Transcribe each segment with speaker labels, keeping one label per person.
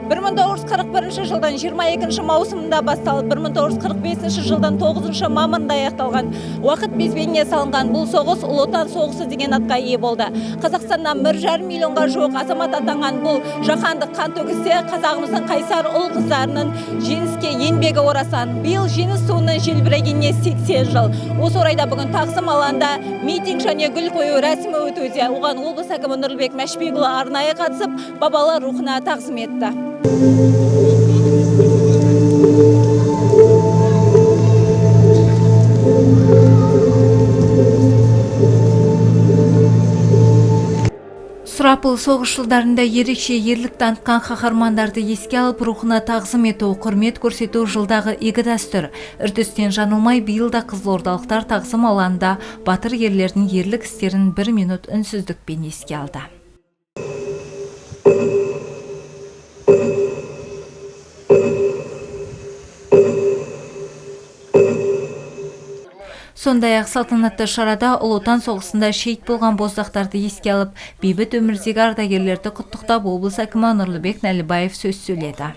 Speaker 1: 1941 жылдан 22 маусымында басталып, 1945 жылдан 9 мамырында аяқталған. Уақыт безбеніне салынған бұл соғыс Ұлы Отан соғысы деген атқа ие болды. Қазақстаннан 1,5 миллионға жуық азамат атанған бұл жаһандық қан төгісте қазағымыздың қайсар ұл қыздарының жеңіске еңбегі орасан. Биыл жеңіс туының желбірегеніне 80 жыл. Осы орайда бүгін Тағзым алаңында митинг және гүл қою рәсімі өтуде. Оған облыс әкімі Нұрлыбек Мәшбекұлы арнайы қатысып, бабалар рухына тағзым етті. Сұрапыл соғыс жылдарында ерекше ерлік танытқан қаһармандарды еске алып, рухына тағзым ету, құрмет көрсету жылдағы игі дәстүр. Үрдістен жанылмай, биыл да қызылордалықтар Тағзым алаңында батыр ерлердің ерлік істерін 1 минут үнсіздікпен еске алды. Сондай-ақ салтанатты шарада Ұлы Отан соғысында шейіт болған боздақтарды еске алып, бейбіт өмірдегі ардагерлерді құттықтап, облыс әкімі Нұрлыбек Нәлібаев сөз сөйледі.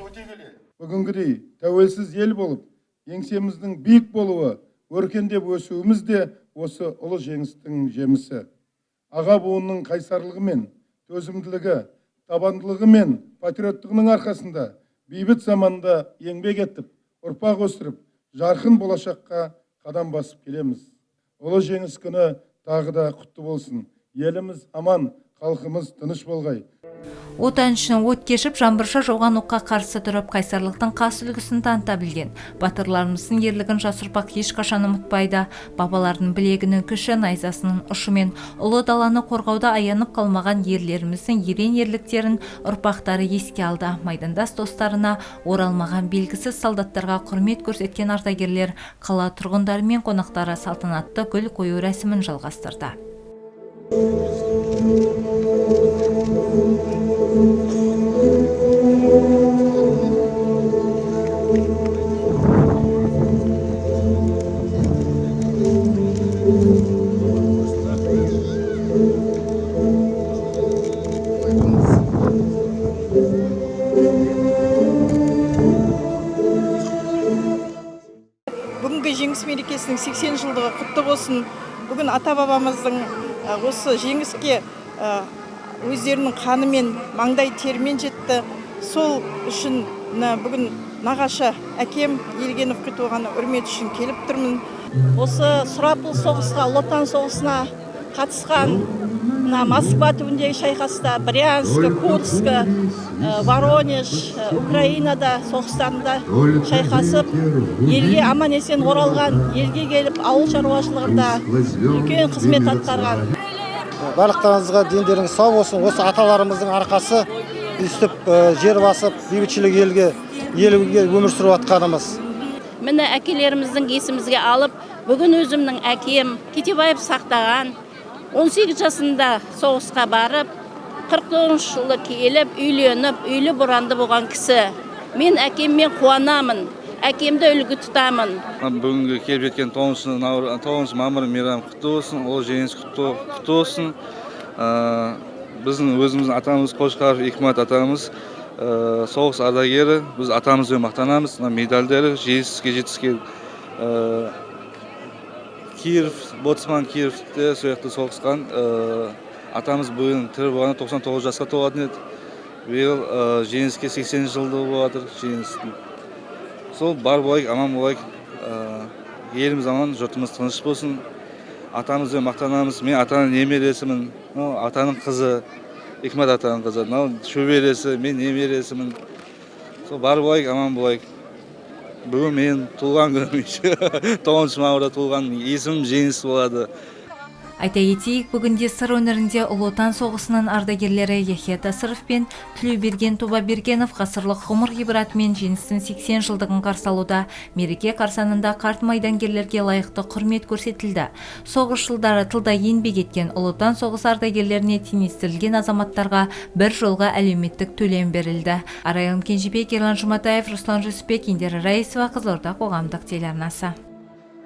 Speaker 2: Бүгінгідей тәуелсіз ел болып, еңсеміздің биік болуы, өркендеп өсуіміз де осы ұлы жеңістің жемісі. Аға буынның қайсарлығы мен төзімділігі, табандылығы мен патриоттығының арқасында бейбіт заманда еңбек етіп, ұрпақ өсіріп, жарқын болашаққа қадам басып келеміз. Ұлы жеңіс күні тағы да құтты болсын. Еліміз аман, халқымыз тыныш болғай.
Speaker 1: Отан үшін от кешіп, жаңбырша жауған оққа қарсы тұрып, қайсарлықтың қас үлгісін таныта білген. Батырларымыздың ерлігін жас ұрпақ ешқашан ұмытпайды. Бабалардың білегінің күші, найзасының ұшымен ұлы даланы қорғауда аянып қалмаған ерлеріміздің ерен ерліктерін ұрпақтары еске алды. Майдандас достарына, оралмаған белгісіз солдаттарға құрмет көрсеткен ардагерлер қала тұрғындары мен қонақтары салтанатты гүл қою рәсімін жалғастырды.
Speaker 3: Бүгінгі жеңіс мерекесінің 80 жылдығы құтты болсын. Бүгін ата-бабамыздың осы жеңіске өздерінің қанымен, маңдай термен жетті. Сол үшін бүгін нағашы әкем Елгенов Құйтуғаны үрмет үшін келіп тұрмын. Осы сұрапыл соғысқа, Ұлы Отан соғысына қатысқан Москва түбіндегі шайқаста, Брянск, Курск, Воронеж, Украинада соғыстарында шайқасып, елге аман-есен оралған, елге келіп ауыл шаруашылығында үлкен қызмет атқарған.
Speaker 4: Барлықтарыңызға дендеріңіз сау болсын. Осы аталарымыздың арқасы үстіп, жер басып, бейбітшілік елге өмір сүріп атқанымыз.
Speaker 5: Міне әкелеріміздің есімізге алып, бүгін өзімнің әкем Кетебаев сақтаған 18 жасында соғысқа барып, 49 жылы келіп, үйленіп, үйлі бұранды болған кісі. Мен әкеммен қуанамын, әкемді үлгі тұтамын.
Speaker 6: Бүгінгі келіп жеткен 9 мамыр мейрам құтты болсын, ол жеңіс құтты болсын. Біздің өзіміздің атамыз Қошқаров Икмат атамыз соғыс ардагері, біз атамызбен мақтанамыз. Медальдері жеңіске жетіскен Киев, Боцман Киевте сояқты соғысқан атамыз бүгін тірі болғаны 99 жасқа толатын еді. Биыл жеңіске 80 жылды болады жеңістің. Сол бар болайық, аман болайық, еліміз аман, жұртымыз тыныш болсын. Атамызбен мақтанамыз. Мен атаның немересімін, атаның қызы, Икмат атаның қызы, шөбересі, мен немересімін. Сол бар болайық, аман болайық. Бүгін мен туылған күнім, 9 мамырда туылған, есімім Жеңіс болады.
Speaker 1: Айта кетейік, бүгінде сыр өңірінде Ұлы Отан соғысының ардагерлері Яхия Тасыров пен Тілеуберген Тобабергенов ғасырлық ғұмыр ғибратымен жеңістің 80 жылдығын қарсы алуда. Мереке қарсаңында қарт майдангерлерге лайықты құрмет көрсетілді. Соғыс жылдары тылда еңбек еткен Ұлы Отан соғыс ардагерлеріне теңестірілген азаматтарға бір жолға әлеуметтік төлем берілді. Арайлым Кенжебек, Ерлан Жұматаев, Руслан Жүсіпбек, Индира Раисова, Қызылорда қоғамдық телеарнасы.